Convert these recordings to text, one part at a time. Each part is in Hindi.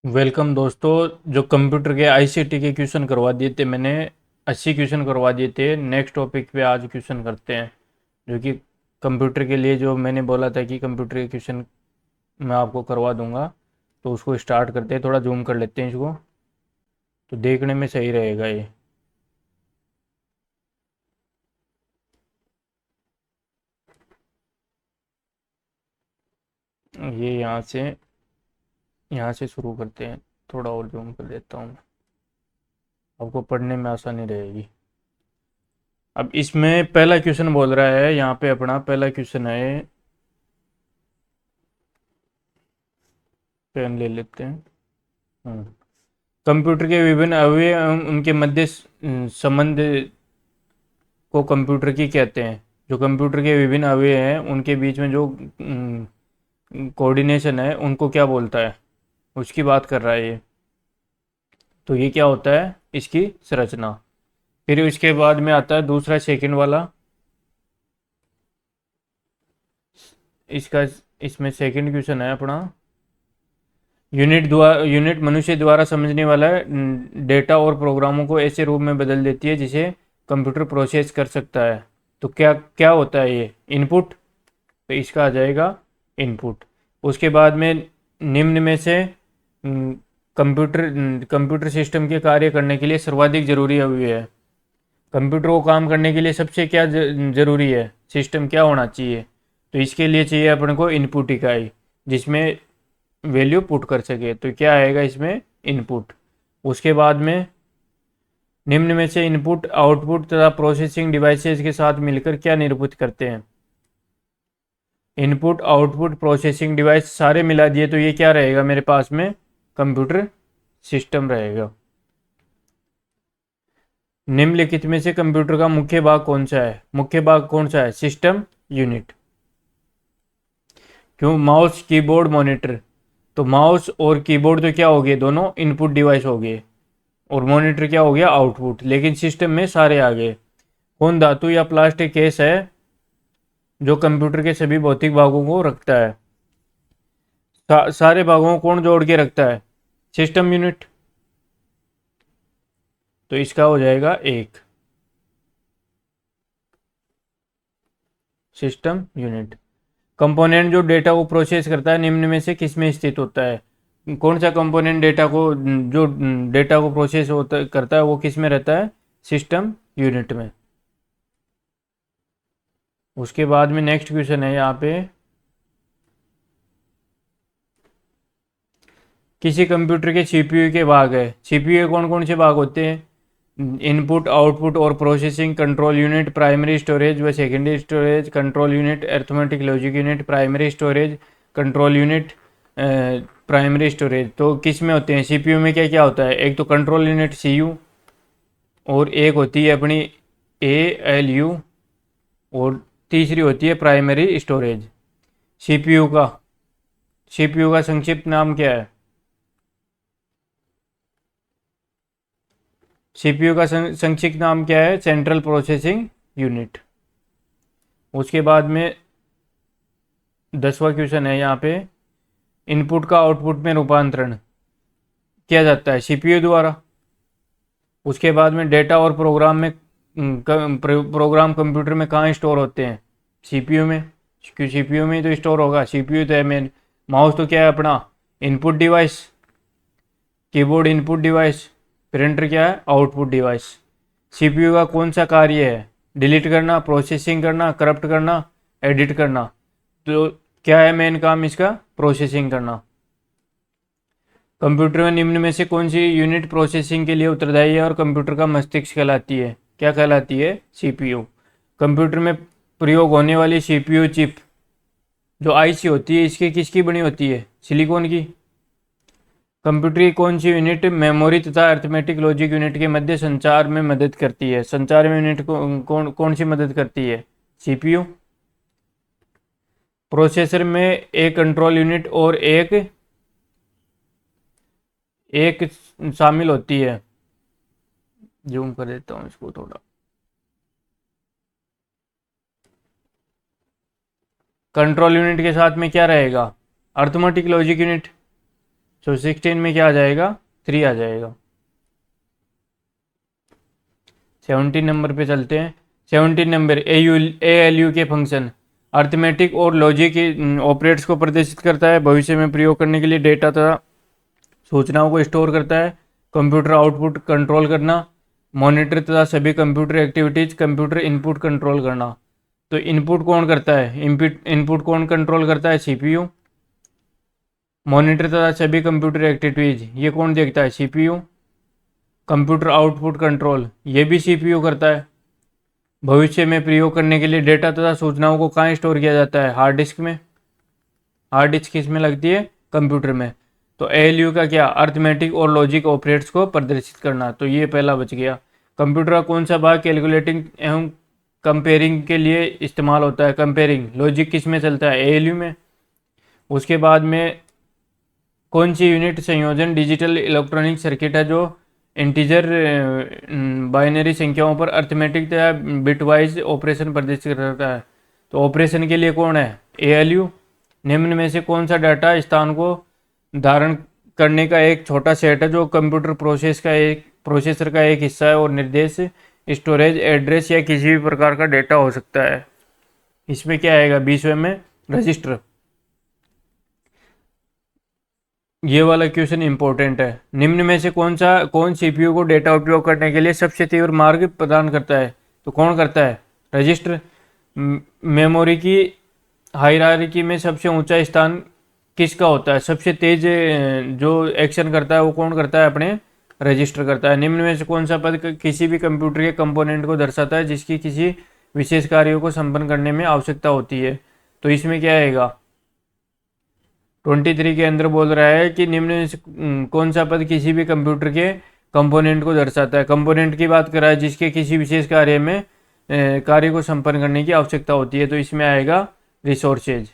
वेलकम दोस्तों। जो कंप्यूटर के आईसीटी के क्वेश्चन करवा दिए थे मैंने, 80 क्वेश्चन करवा दिए थे। नेक्स्ट टॉपिक पे आज क्वेश्चन करते हैं, जो कि कंप्यूटर के लिए जो मैंने बोला था कि कंप्यूटर के क्वेश्चन मैं आपको करवा दूंगा। तो उसको स्टार्ट करते हैं। थोड़ा जूम कर लेते हैं इसको, तो देखने में सही रहेगा ये। ये यहाँ से शुरू करते हैं। थोड़ा और जूम कर देता हूँ, आपको पढ़ने में आसानी रहेगी। अब इसमें पहला क्वेश्चन बोल रहा है, यहाँ पे अपना पहला क्वेश्चन है। पेन ले लेते हैं। हम्म। कंप्यूटर के विभिन्न अवयव एवं उनके मध्य संबंध को कंप्यूटर की कहते हैं। जो कंप्यूटर के विभिन्न अवयव हैं उनके बीच में जो कोऑर्डिनेशन है उनको क्या बोलता है, उसकी बात कर रहा है ये। तो ये क्या होता है, इसकी संरचना। फिर इसके बाद में आता है दूसरा सेकंड वाला। इसका इसमें सेकंड क्वेश्चन है अपना। यूनिट मनुष्य द्वारा समझने वाला डेटा और प्रोग्रामों को ऐसे रूप में बदल देती है जिसे कंप्यूटर प्रोसेस कर सकता है। तो क्या क्या होता है ये, इनपुट। तो इसका आ जाएगा इनपुट। उसके बाद में निम्न में से कंप्यूटर कंप्यूटर सिस्टम के कार्य करने के लिए सर्वाधिक जरूरी अवयव है। कंप्यूटर को काम करने के लिए सबसे क्या जरूरी है, सिस्टम क्या होना चाहिए। तो इसके लिए चाहिए अपन को इनपुट इकाई, जिसमें वैल्यू पुट कर सके। तो क्या आएगा इसमें, इनपुट। उसके बाद में निम्न में से इनपुट आउटपुट तथा प्रोसेसिंग डिवाइसेस के साथ मिलकर क्या निरूपित करते हैं। इनपुट आउटपुट प्रोसेसिंग डिवाइस सारे मिला दिए तो ये क्या रहेगा मेरे पास में, कंप्यूटर सिस्टम रहेगा। निम्नलिखित में से कंप्यूटर का मुख्य भाग कौन सा है, मुख्य भाग कौन सा है, सिस्टम यूनिट। क्यों, माउस कीबोर्ड मॉनिटर। तो माउस और कीबोर्ड तो क्या हो गए, दोनों इनपुट डिवाइस हो गए, और मॉनिटर क्या हो गया, आउटपुट। लेकिन सिस्टम में सारे आ गए। कौन धातु या प्लास्टिक केस है जो कंप्यूटर के सभी भौतिक भागों को रखता है। सारे भागों को कौन जोड़ के रखता है, सिस्टम यूनिट। तो इसका हो जाएगा एक, सिस्टम यूनिट। कंपोनेंट जो डेटा को प्रोसेस करता है निम्न में से किस में स्थित होता है। कौन सा कंपोनेंट डेटा को, जो डेटा को प्रोसेस होता करता है वो किस में रहता है, सिस्टम यूनिट में। उसके बाद में नेक्स्ट क्वेश्चन है यहाँ पे। किसी कंप्यूटर के सीपीयू के भाग है। सीपीयू के कौन कौन से भाग होते हैं, इनपुट आउटपुट और processing control unit, primary storage व secondary storage, control unit, arithmetic logic unit, primary storage, control unit, primary storage. तो किस में होते हैं, सीपीयू में क्या क्या होता है, एक तो कंट्रोल यूनिट सीयू, और एक होती है अपनी एएलयू, और तीसरी होती है प्राइमरी स्टोरेज। सीपीयू का सीपीयू का संक्षिप्त नाम क्या है, सीपीयू का संक्षिप्त नाम क्या है, सेंट्रल प्रोसेसिंग यूनिट। उसके बाद में 10वां क्वेश्चन है यहाँ पे। इनपुट का आउटपुट में रूपांतरण किया जाता है सीपीयू द्वारा। उसके बाद में डेटा और प्रोग्राम में प्रोग्राम कंप्यूटर में कहाँ स्टोर होते हैं, सीपीयू में। क्यों, सीपीयू में ही तो स्टोर होगा, सीपीयू तो है मेन। माउस तो क्या है अपना, input device. Keyboard input device. Printer क्या है, आउटपुट डिवाइस। सीपीयू का कौन सा कार्य है, डिलीट करना, प्रोसेसिंग करना, करप्ट करना, एडिट करना। तो क्या है मेन काम इसका, प्रोसेसिंग करना। कंप्यूटर में निम्न में से कौन सी यूनिट प्रोसेसिंग के लिए उत्तरदायी है और कंप्यूटर का मस्तिष्क कहलाती है, क्या कहलाती है, सीपीयू। कंप्यूटर में प्रयोग होने वाली सीपीयू चिप जो आईसी होती है, इसकी किसकी बनी होती है, सिलिकॉन की। कंप्यूटर की कौन सी यूनिट मेमोरी तथा अर्थमेटिक लॉजिक यूनिट के मध्य संचार में मदद करती है, संचार में यूनिट को कौन कौन सी मदद करती है, सीपीयू। प्रोसेसर में एक कंट्रोल यूनिट और एक एक शामिल होती है। जूम कर देता हूँ इसको थोड़ा। कंट्रोल यूनिट के साथ में क्या रहेगा, अर्थमेटिक लॉजिक यूनिट। तो 16 में क्या आ जाएगा, 3 आ जाएगा। 17 नंबर पे चलते हैं। 17 नंबर ALU के फंक्शन अर्थमेटिक और लॉजिक ऑपरेट्स को प्रदर्शित करता है, भविष्य में प्रयोग करने के लिए डेटा तथा सूचनाओं को स्टोर करता है, कंप्यूटर आउटपुट कंट्रोल करना, मॉनिटर तथा सभी computer activities, computer input control करना। तो इनपुट कौन करता है, इनपुट कौन कंट्रोल करता है, CPU। मॉनिटर तथा सभी कंप्यूटर एक्टिविटीज ये कौन देखता है, CPU। कंप्यूटर आउटपुट कंट्रोल ये भी CPU करता है। भविष्य में प्रयोग करने के लिए डेटा तथा सूचनाओं को कहाँ स्टोर किया जाता है, हार्ड डिस्क में। हार्ड डिस्क किस में लगती है, कंप्यूटर में। तो ALU का क्या, अर्थमेटिक और लॉजिक ऑपरेट्स को प्रदर्शित करना। तो ये पहला बच गया। कंप्यूटर का कौन सा भाग कैलकुलेटिंग एवं कंपेयरिंग के लिए इस्तेमाल होता है, कंपेयरिंग लॉजिक किस में चलता है, ALU में। उसके बाद में कौन सी यूनिट संयोजन डिजिटल इलेक्ट्रॉनिक सर्किट है जो इंटीजर बाइनरी संख्याओं पर अर्थमेटिक या बिटवाइज ऑपरेशन प्रदर्शित करता है। तो ऑपरेशन के लिए कौन है, ALU। निम्न में से कौन सा डाटा स्थान को धारण करने का एक छोटा सेट है जो कंप्यूटर प्रोसेसर का एक हिस्सा है और निर्देश, स्टोरेज, एड्रेस या किसी भी प्रकार का डेटा हो सकता है। इसमें क्या आएगा, 20वें में रजिस्टर। ये वाला क्वेश्चन इंपॉर्टेंट है। निम्न में से कौन CPU को डेटा उपयोग करने के लिए सबसे तीव्र मार्ग प्रदान करता है। तो कौन करता है, रजिस्टर। मेमोरी की हायरार्की में सबसे ऊंचा स्थान किसका होता है, सबसे तेज जो एक्शन करता है वो कौन करता है, अपने रजिस्टर करता है। निम्न में से कौन सा पद किसी भी कंप्यूटर के कंपोनेंट को दर्शाता है जिसकी किसी विशेष कार्यों को संपन्न करने में आवश्यकता होती है। तो इसमें क्या आएगा, 23 के अंदर बोल रहा है कि निम्न में से कौन सा पद किसी भी कंप्यूटर के कंपोनेंट को दर्शाता है। कंपोनेंट की बात कर रहा है जिसके किसी विशेष कार्य को संपन्न करने की आवश्यकता होती है। तो इसमें आएगा रिसोर्सेज।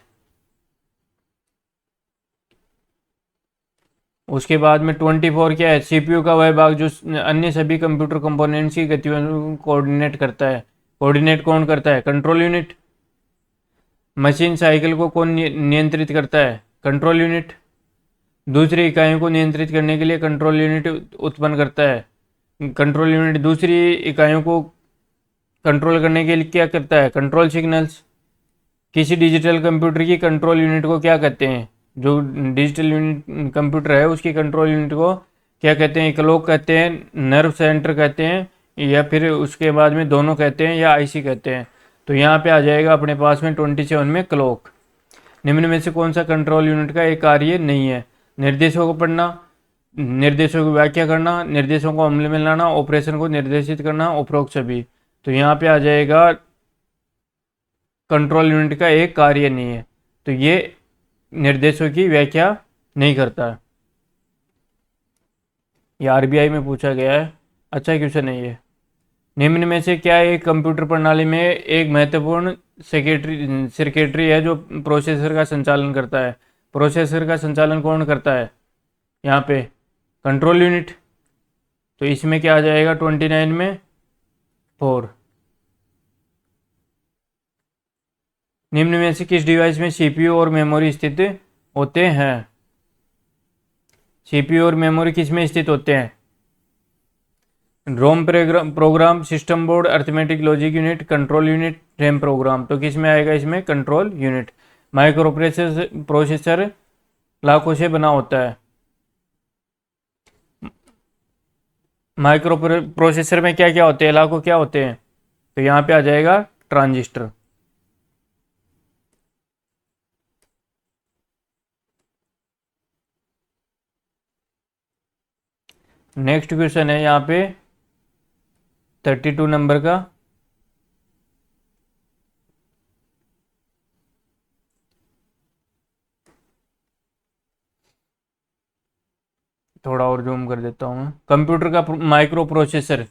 उसके बाद में 24 क्या है, CPU का वह भाग जो अन्य सभी कंप्यूटर कंपोनेंट्स की गतिविधियों को कोऑर्डिनेट करता है। कोऑर्डिनेट कौन करता है, कंट्रोल यूनिट। मशीन साइकिल को कौन नियंत्रित करता है, कंट्रोल यूनिट। दूसरी इकाइयों को नियंत्रित करने के लिए कंट्रोल यूनिट उत्पन्न करता है। कंट्रोल यूनिट दूसरी इकाइयों को कंट्रोल करने के लिए क्या करता है, कंट्रोल सिग्नल्स। किसी डिजिटल कंप्यूटर की कंट्रोल यूनिट को क्या कहते हैं, जो डिजिटल यूनिट कंप्यूटर है उसकी कंट्रोल यूनिट को क्या कहते हैं, क्लॉक कहते हैं, नर्व सेंटर कहते हैं, या फिर उसके बाद में दोनों कहते हैं, या IC कहते हैं। तो यहाँ पे आ जाएगा अपने पास में 27 में क्लॉक। निम्न में से कौन सा कंट्रोल यूनिट का एक कार्य नहीं है, निर्देशों को पढ़ना, निर्देशों की व्याख्या करना, निर्देशों को अमल में लाना, ऑपरेशन को निर्देशित करना, उपरोक्त सभी। तो यहाँ पे आ जाएगा कंट्रोल यूनिट का एक कार्य नहीं है, तो ये निर्देशों की व्याख्या नहीं करता है। ये RBI में पूछा गया है, अच्छा क्वेश्चन है ये। निम्न में से क्या एक कंप्यूटर प्रणाली में एक महत्वपूर्ण सर्किटरी है जो प्रोसेसर का संचालन करता है। प्रोसेसर का संचालन कौन करता है, यहाँ पे कंट्रोल यूनिट। तो इसमें क्या आ जाएगा 29 में 4। निम्न में से किस डिवाइस में CPU और मेमोरी स्थित होते हैं। CPU और मेमोरी किस में स्थित होते हैं, ROM program, system board, arithmetic logic unit, control unit, RAM program. तो किस में आएगा, इसमें कंट्रोल यूनिट। माइक्रो प्रोसेसर लाखों से बना होता है। माइक्रो प्रोसेसर में क्या क्या होते हैं, लाखों क्या होते हैं। तो यहाँ पे आ जाएगा ट्रांजिस्टर। नेक्स्ट क्वेश्चन है यहाँ पे 32 नंबर का। थोड़ा और जूम कर देता हूँ मैं। कंप्यूटर का माइक्रो प्रोसेसर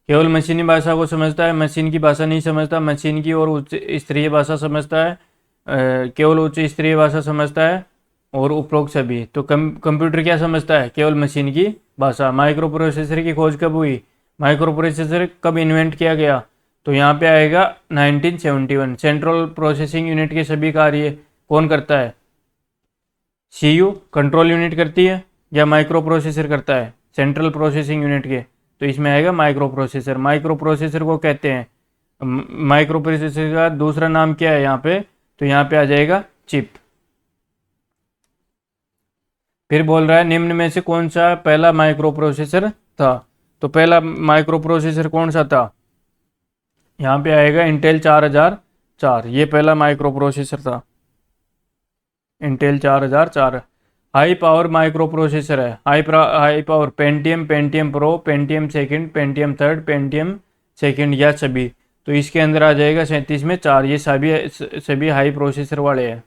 केवल मशीनी भाषा को समझता है, मशीन की भाषा नहीं समझता। मशीन की और उच्च स्तरीय भाषा समझता है, केवल उच्च स्तरीय भाषा समझता है और उपरोक्त सभी। तो कंप्यूटर क्या समझता है, केवल मशीन की भाषा। माइक्रो प्रोसेसर की खोज कब हुई, माइक्रो प्रोसेसर कब इन्वेंट किया गया। तो यहाँ पे आएगा 1971। सेंट्रल प्रोसेसिंग यूनिट के सभी कार्य कौन करता है, CPU कंट्रोल यूनिट करती है। या माइक्रो प्रोसेसर करता है सेंट्रल प्रोसेसिंग यूनिट के, तो इसमें आएगा माइक्रो प्रोसेसर। माइक्रो प्रोसेसर को कहते हैं, माइक्रो प्रोसेसर का दूसरा नाम क्या है यहाँ पे, तो यहाँ पे आ जाएगा चिप। फिर बोल रहा है निम्न में से कौन सा पहला माइक्रो प्रोसेसर था। तो पहला माइक्रो प्रोसेसर कौन सा था, यहाँ पे आएगा इंटेल 4004, ये पहला माइक्रो प्रोसेसर था, Intel 4004। High power microprocessor है, high power Pentium, Pentium pro, Pentium second, Pentium third, Pentium second या सभी, तो इसके अंदर आ जाएगा 37 में 4, ये सभी हाई प्रोसेसर वाले हैं।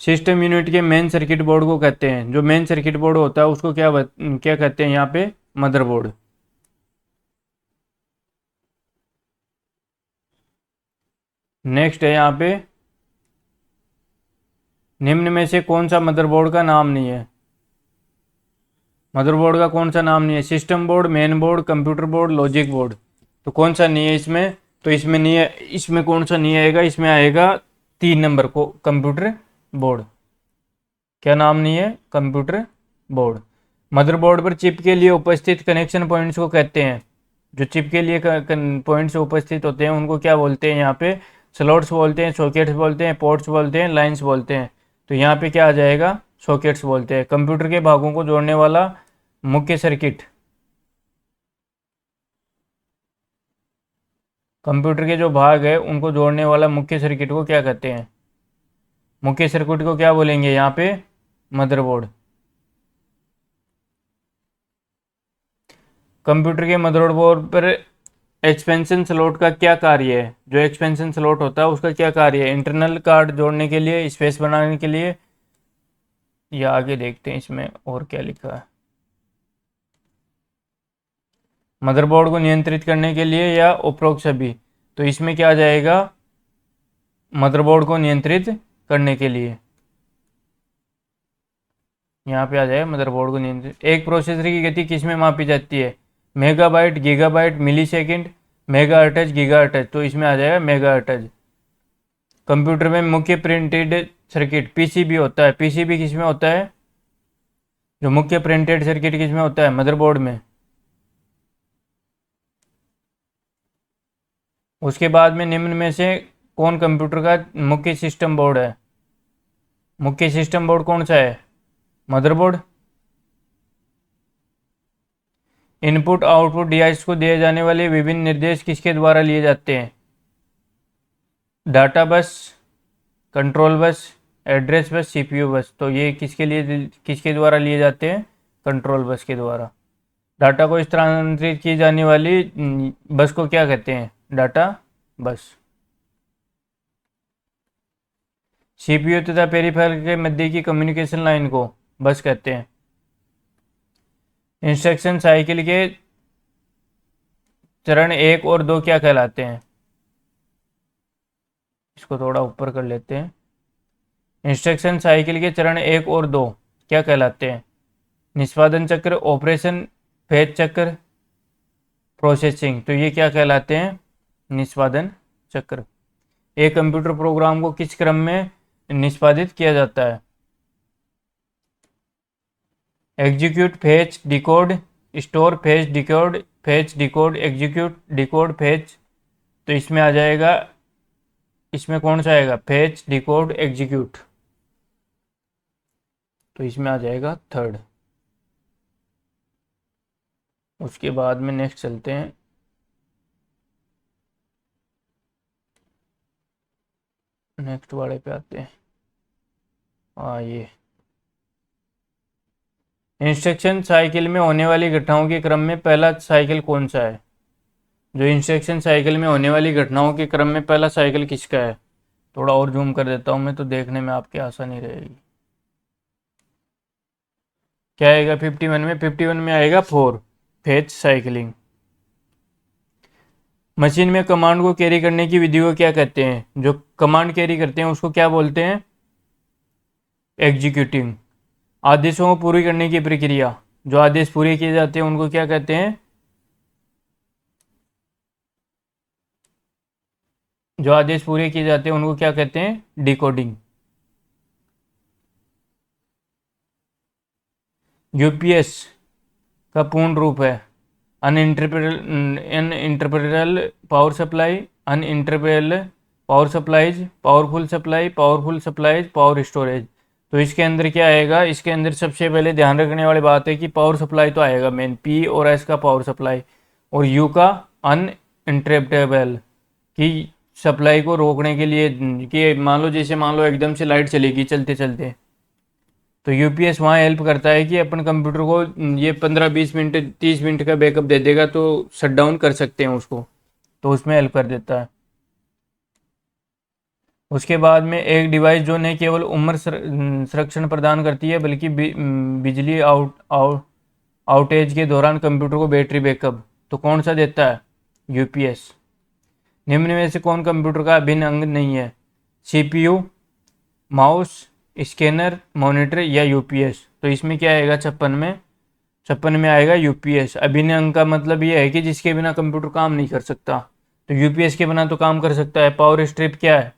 सिस्टम यूनिट के मेन सर्किट बोर्ड को कहते हैं, जो मेन सर्किट बोर्ड होता है उसको क्या कहते हैं यहाँ पे, मदरबोर्ड। नेक्स्ट है यहाँ पे, निम्न में से कौन सा मदरबोर्ड का नाम नहीं है। मदरबोर्ड का कौन सा नाम नहीं है, system board, main board, computer board, logic board, तो कौन सा नहीं है इसमें, तो इसमें नहीं है, इसमें कौन सा नहीं आएगा, इसमें आएगा 3 नंबर को, कंप्यूटर बोर्ड। क्या नाम नहीं है, कंप्यूटर बोर्ड। मदरबोर्ड पर चिप के लिए उपस्थित कनेक्शन पॉइंट्स को कहते हैं, जो चिप के लिए पॉइंट्स उपस्थित होते हैं उनको क्या बोलते हैं, यहाँ पे स्लॉट्स बोलते हैं, सॉकेट्स बोलते हैं, पोर्ट्स बोलते हैं, लाइंस बोलते हैं, तो यहाँ पे क्या आ जाएगा, सॉकेट्स बोलते हैं। कंप्यूटर के भागों को जोड़ने वाला मुख्य सर्किट, कंप्यूटर के जो भाग है उनको जोड़ने वाला मुख्य सर्किट को क्या कहते हैं, मुख्य सर्किट को क्या बोलेंगे यहाँ पे, मदरबोर्ड। कंप्यूटर के मदरबोर्ड पर एक्सपेंशन स्लॉट का क्या कार्य है, जो एक्सपेंशन स्लॉट होता है उसका क्या कार्य है, इंटरनल कार्ड जोड़ने के लिए, स्पेस बनाने के लिए, या आगे देखते हैं इसमें और क्या लिखा है, मदरबोर्ड को नियंत्रित करने के लिए या उपरोक्त सभी, तो इसमें क्या आ जाएगा, मदरबोर्ड को नियंत्रित करने के लिए, यहाँ पे आ जाएगा मदरबोर्ड को नियंत्रित। एक प्रोसेसर की गति किस में मापी जाती है, megabyte, gigabyte, millisecond, megahertz, gigahertz, तो इसमें आ जाएगा मेगा हर्ट्ज। कंप्यूटर में मुख्य प्रिंटेड सर्किट पीसीबी होता है, पीसीबी किस में होता है, जो मुख्य प्रिंटेड सर्किट किस में होता है, मदरबोर्ड में। उसके बाद में निम्न में से कौन कंप्यूटर का मुख्य सिस्टम बोर्ड है, मुख्य सिस्टम बोर्ड कौन सा है, मदरबोर्ड। इनपुट आउटपुट डिवाइस को दिए जाने वाले विभिन्न निर्देश किसके द्वारा लिए जाते हैं, डाटा बस, control bus, address bus, CPU बस, तो ये किसके द्वारा लिए जाते हैं, कंट्रोल बस के द्वारा। डाटा को स्थानांतरित की जाने वाली बस को क्या कहते हैं, डाटा बस। सीपीयू तथा पेरिफेरल के मध्य की कम्युनिकेशन लाइन को बस कहते हैं। इंस्ट्रक्शन साइकिल के चरण 1 और 2 क्या कहलाते हैं, इसको थोड़ा ऊपर कर लेते हैं। इंस्ट्रक्शन साइकिल के चरण 1 और 2 क्या कहलाते हैं, निष्पादन चक्र, ऑपरेशन फेज चक्र, प्रोसेसिंग, तो ये क्या कहलाते हैं, निष्पादन चक्र। एक कंप्यूटर प्रोग्राम को किस क्रम में निष्पादित किया जाता है, execute, fetch, decode, store, fetch, decode, fetch, decode, execute, decode, fetch, तो इसमें आ जाएगा, इसमें कौन सा आएगा, फेच, डिकोड, एग्जीक्यूट, तो इसमें आ जाएगा थर्ड। उसके बाद में नेक्स्ट चलते हैं, नेक्स्ट वाले पे आते हैं। ये इंस्ट्रक्शन साइकिल में होने वाली घटनाओं के क्रम में पहला साइकिल कौन सा है, जो इंस्ट्रक्शन साइकिल में होने वाली घटनाओं के क्रम में पहला साइकिल किसका है, थोड़ा और जूम कर देता हूं मैं तो देखने में आपकी आसानी रहेगी। क्या आएगा 51 में, 51 में आएगा 4, फेच साइकिलिंग। मशीन में कमांड को कैरी करने की विधि को क्या कहते हैं, जो कमांड कैरी करते हैं उसको क्या बोलते हैं, एग्जीक्यूटिंग। आदेशों को पूरी करने की प्रक्रिया, जो आदेश पूरे किए जाते हैं उनको क्या कहते हैं, जो आदेश पूरे किए जाते हैं उनको क्या कहते हैं, डिकोडिंग। यूपीएस का पूर्ण रूप है uninterruptible power supply, uninterruptible power supplies, powerful supply, powerful supplies, power storage. तो इसके अंदर क्या आएगा, इसके अंदर सबसे पहले ध्यान रखने वाली बात है कि पावर सप्लाई तो आएगा मेन, पी और एस का पावर सप्लाई, और यू का अनइंटरप्रेटेबल कि सप्लाई को रोकने के लिए, कि मान लो एकदम से लाइट चलेगी चलते चलते, तो यूपीएस वहाँ हेल्प करता है कि अपन कंप्यूटर को ये 15-20 मिनट 30 मिनट का बैकअप दे देगा तो शट डाउन कर सकते हैं उसको, तो उसमें हेल्प कर देता है। उसके बाद में एक डिवाइस जो न केवल उम्र संरक्षण प्रदान करती है बल्कि बिजली आउटेज के दौरान कंप्यूटर को बैटरी बैकअप, तो कौन सा देता है, यूपीएस। निम्न में से कौन कंप्यूटर का अभिन्न अंग नहीं है, सीपीयू, माउस, स्कैनर, मॉनिटर या यूपीएस। तो इसमें क्या आएगा, 56 में आएगा यूपीएस। अभिन्न अंग का मतलब ये है कि जिसके बिना कंप्यूटर काम नहीं कर सकता, तो यूपीएस के बिना तो काम कर सकता है। पावर स्ट्रिप क्या है,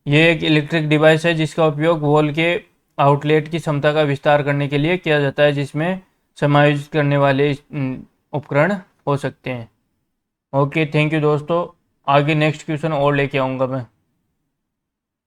ये एक इलेक्ट्रिक डिवाइस है जिसका उपयोग वॉल के आउटलेट की क्षमता का विस्तार करने के लिए किया जाता है, जिसमें समायोजित करने वाले उपकरण हो सकते हैं। ओके, थैंक यू दोस्तों। आगे नेक्स्ट क्वेश्चन और लेके आऊँगा मैं।